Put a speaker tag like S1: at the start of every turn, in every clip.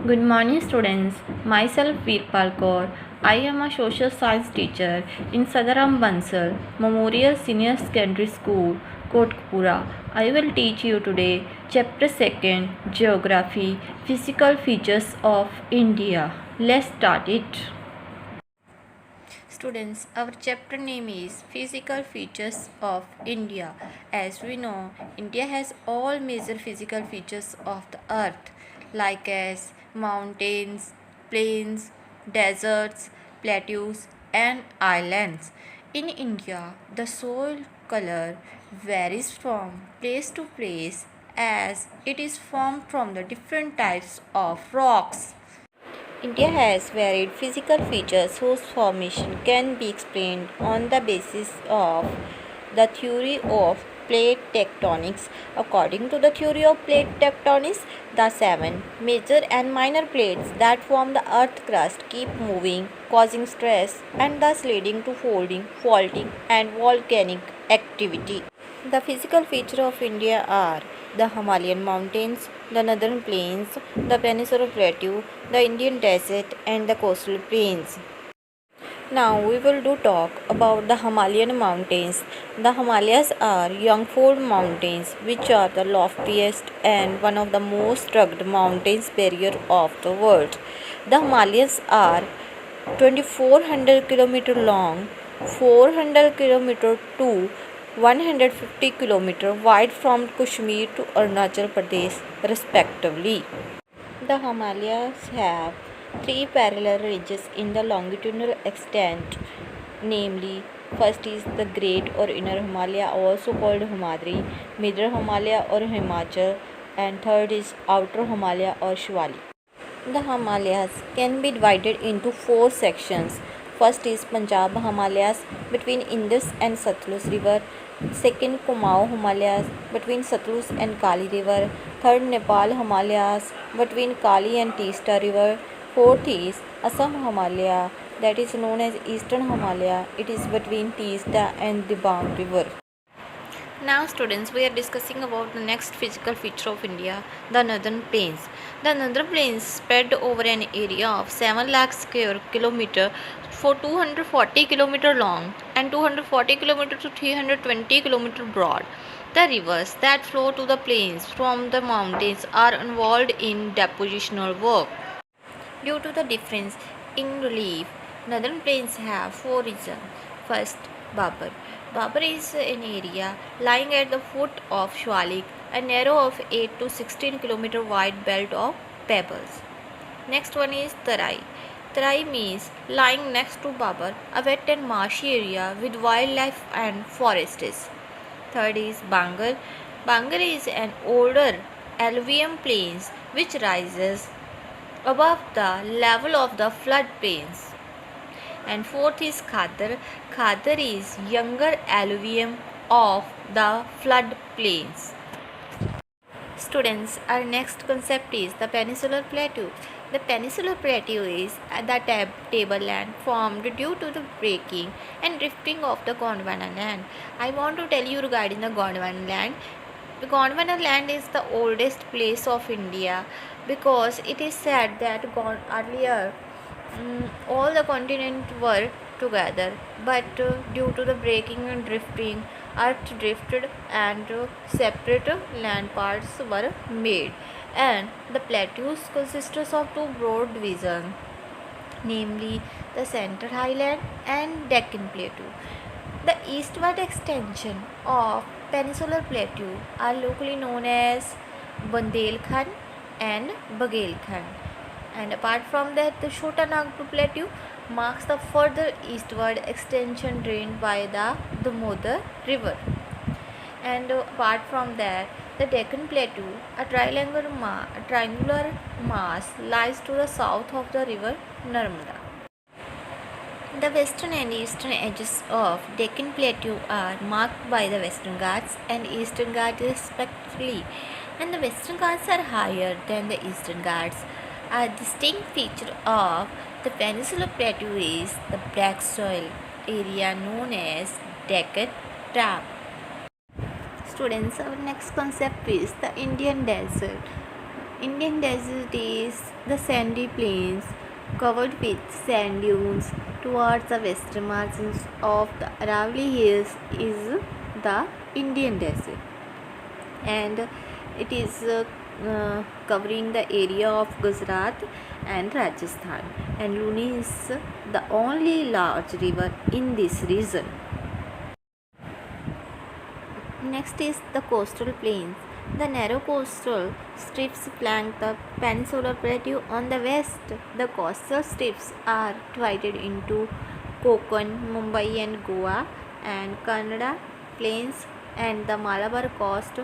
S1: Good morning, students. Myself Veerpal Kaur. I am a social science teacher in Sadaram Bansal Memorial Senior Secondary School, Kotkapura. I will teach you today Chapter 2 Geography Physical Features of India. Let's start it. Students, our chapter name is Physical Features of India. As we know, India has all major physical features of the earth like as mountains, plains, deserts, plateaus and islands. In India, the soil color varies from place to place as it is formed from the different types of rocks. India has varied physical features whose formation can be explained on the basis of the theory of plate tectonics. According to the theory of plate tectonics, the seven major and minor plates that form the earth crust keep moving, causing stress and thus leading to folding, faulting, and volcanic activity. The physical features of India are the Himalayan mountains, the northern plains, the peninsular plateau, the Indian desert, and the coastal plains. Now we will talk about the Himalayan mountains. The Himalayas are Yangfold mountains, which are the loftiest and one of the most rugged mountains barrier of the world. The Himalayas are 2400 km long, 400 km to 150 km wide from Kashmir to Arunachal Pradesh respectively. The Himalayas have three parallel ridges in the longitudinal extent, namely, first is the Great or Inner Himalaya, also called Himadri, Middle Himalaya or Himachal, and third is Outer Himalaya or Shivalik. The Himalayas can be divided into four sections. First is Punjab Himalayas between Indus and Satluj River. Second, Kumaon Himalayas between Satluj and Kali River. Third, Nepal Himalayas between Kali and Teesta River. Fourth is Assam Himalaya, that is known as Eastern Himalaya. It is between Teesta and Dibang River. Now students, we are discussing about the next physical feature of India, the northern plains. The northern plains spread over an area of 7 lakh square kilometer for 240 kilometer long and 240 kilometer to 320 kilometer broad. The rivers that flow to the plains from the mountains are involved in depositional work. Due to the difference in relief, northern plains have four regions. First, Babar. Babar is an area lying at the foot of Shivalik, a narrow of 8 to 16 km wide belt of pebbles. Next one is Tarai. Tarai means lying next to Babar, a wet and marshy area with wildlife and forests. Third is Bangar. Bangar is an older alluvium plains which rises above the level of the floodplains. And fourth is Khadar. Khadar is younger alluvium of the floodplains. Students, our next concept is the peninsular plateau. The peninsular plateau is the tableland formed due to the breaking and drifting of the Gondwana land. I want to tell you regarding the Gondwana land. The Gondwana land is the oldest place of India because it is said that earlier all the continents were together, but due to the breaking and drifting, earth drifted and separate land parts were made, and the plateaus consist of two broad divisions, namely the Central Highland and Deccan Plateau. The eastward extension of peninsular plateau are locally known as Bundelkhand and Bagelkhand. And apart from that, the Chota Nagpur Plateau marks the further eastward extension drained by the Damodar River. And apart from that, the Deccan Plateau, a triangular mass, lies to the south of the river Narmada. The western and eastern edges of Deccan Plateau are marked by the Western Ghats and Eastern Ghats respectively, and the Western Ghats are higher than the Eastern Ghats. A distinct feature of the peninsular plateau is the black soil area known as Deccan Trap. Students, our next concept is the Indian desert. Indian desert is the sandy plains covered with sand dunes. Towards the western margins of the Aravalli Hills is the Indian desert, and it is covering the area of Gujarat and Rajasthan, and Luni is the only large river in this region. Next is the coastal plains. The narrow coastal strips flank the peninsular plateau on the west. The coastal strips are divided into Konkan, Mumbai and Goa, and Kannada plains and the Malabar coast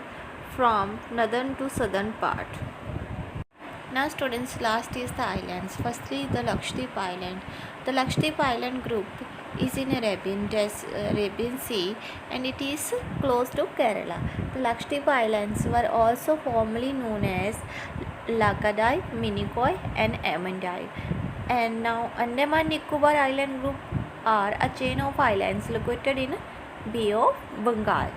S1: from northern to southern part. Now students, last is the islands. Firstly, the Lakshadweep Island. The Lakshadweep Island group is in Arabian Sea and it is close to Kerala. The Lakshadweep Islands were also formerly known as Lakadai, Minicoy and Amandai. And now Andaman Nicobar Island group are a chain of islands located in Bay of Bengal.